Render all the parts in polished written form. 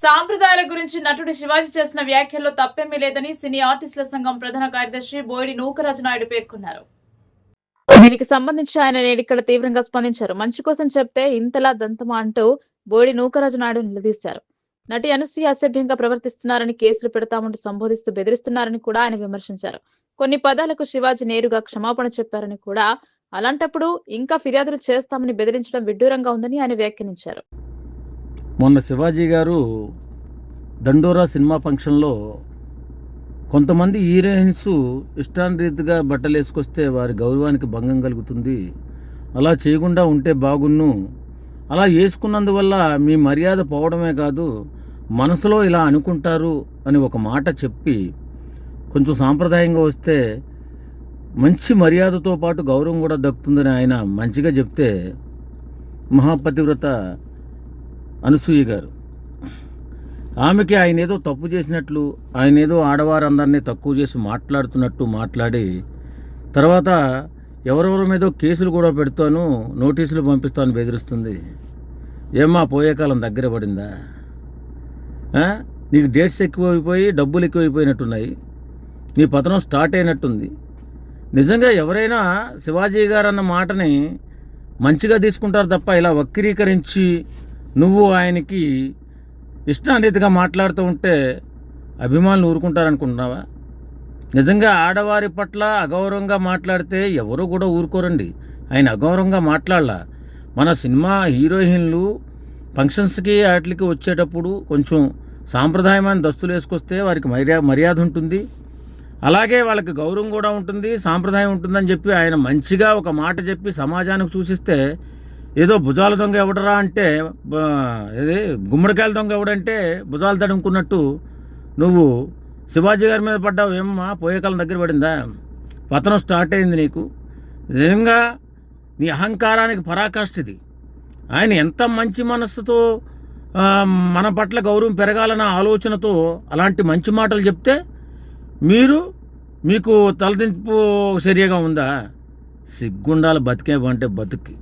సాంప్రదాయాల గురించి నటుడు శివాజీ చేసిన వ్యాఖ్యల్లో తప్పేమీ లేదని సినీ ఆర్టిస్టుల సంఘం ప్రధాన కార్యదర్శి బోయిడి నూకరాజు నాయుడు పేర్కొన్నారు. దీనికి సంబంధించి ఆయన నేడిక్కడ తీవ్రంగా స్పందించారు. మంచి కోసం చెప్తే ఇంతలా దంతమా అంటూ బోయిడి నూకరాజు నాయుడు నిలదీశారు. నటి అనసూయ అసభ్యంగా ప్రవర్తిస్తున్నారని, కేసులు పెడతామంటూ సంబోధిస్తూ బెదిరిస్తున్నారని కూడా ఆయన విమర్శించారు. కొన్ని పదాలకు శివాజీ నేరుగా క్షమాపణ చెప్పారని కూడా, అలాంటప్పుడు ఇంకా ఫిర్యాదులు చేస్తామని బెదిరించడం విడ్డూరంగా ఉందని ఆయన వ్యాఖ్యానించారు. మొన్న శివాజీ గారు దండోరా సినిమా ఫంక్షన్లో కొంతమంది హీరోయిన్స్ ఇష్టానురీతిగా బట్టలు వేసుకొస్తే వారి గౌరవానికి భంగం కలుగుతుంది, అలా చేయకుండా ఉంటే బాగున్ను, అలా వేసుకున్నందువల్ల మీ మర్యాద పోవడమే కాదు మనసులో ఇలా అనుకుంటారు అని ఒక మాట చెప్పి కొంచెం సాంప్రదాయంగా వస్తే మంచి మర్యాదతో పాటు గౌరవం కూడా దక్కుతుందని ఆయన మంచిగా చెప్తే, మహాపతివ్రత అనసూయ గారు ఆమెకి ఆయన ఏదో తప్పు చేసినట్లు, ఆయన ఏదో ఆడవారందరినీ తక్కువ చేసి మాట్లాడుతున్నట్టు మాట్లాడి, తర్వాత ఎవరెవరి మీదో కేసులు కూడా పెడతాను, నోటీసులు పంపిస్తాను బెదిరిస్తుంది. ఏమ్మా పోయే కాలం దగ్గర పడిందా? నీకు డేట్స్ ఎక్కువైపోయి డబ్బులు ఎక్కువైపోయినట్టున్నాయి, నీ పతనం స్టార్ట్ అయినట్టుంది. నిజంగా ఎవరైనా శివాజీ గారు అన్న మాటని మంచిగా తీసుకుంటారు తప్ప ఇలా వక్రీకరించి నువ్వు ఆయనకి ఇష్టారీతిగా మాట్లాడుతూ ఉంటే అభిమానులు ఊరుకుంటారనుకుంటున్నావా? నిజంగా ఆడవారి పట్ల అగౌరవంగా మాట్లాడితే ఎవరు కూడా ఊరుకోరండి. ఆయన అగౌరవంగా మాట్లాడలా. మన సినిమా హీరోయిన్లు ఫంక్షన్స్కి వాటికి వచ్చేటప్పుడు కొంచెం సాంప్రదాయమైన దుస్తులు వేసుకొస్తే వారికి మర్యాద ఉంటుంది, అలాగే వాళ్ళకి గౌరవం కూడా ఉంటుంది, సాంప్రదాయం ఉంటుందని చెప్పి ఆయన మంచిగా ఒక మాట చెప్పి సమాజానికి సూచిస్తే, ఏదో భుజాల దొంగ ఎవడరా అంటే ఏది గుమ్మడికాయల దొంగ ఎవడంటే భుజాలు తడుముకున్నట్టు నువ్వు శివాజీ గారి మీద పడ్డావు. ఏమమ్మా పోయే కాలం దగ్గర పడిందా? పతనం స్టార్ట్ అయింది నీకు. నిజంగా నీ అహంకారానికి పరాకాష్ఠ ఇది. ఆయన ఎంత మంచి మనస్సుతో మన పట్ల గౌరవం పెరగాలన్న ఆలోచనతో అలాంటి మంచి మాటలు చెప్తే మీకు తలదింపు చర్యగా ఉందా? సిగ్గుండాలి బతికే అంటే బతుకి.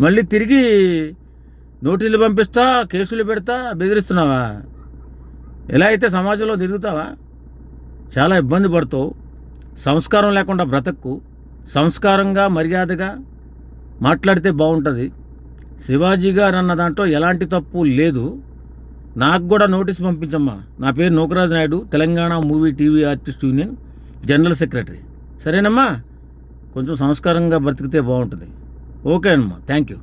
మళ్ళీ తిరిగి నోటీసులు పంపిస్తా, కేసులు పెడతా, బెదిరిస్తున్నావా? ఎలా అయితే సమాజంలో తిరుగుతావా? చాలా ఇబ్బంది పడతావు. సంస్కారం లేకుండా బ్రతక్కు, సంస్కారంగా మర్యాదగా మాట్లాడితే బాగుంటుంది. శివాజీ గారు అన్న దాంట్లో ఎలాంటి తప్పు లేదు. నాకు కూడా నోటీస్ పంపించమ్మా. నా పేరు Nookaraju Naidu, Telangana movie TV artist union general secretary. సరేనమ్మా, కొంచెం సంస్కారంగా బ్రతికితే బాగుంటుంది. ఓకే అమ్మా, థ్యాంక్ యూ.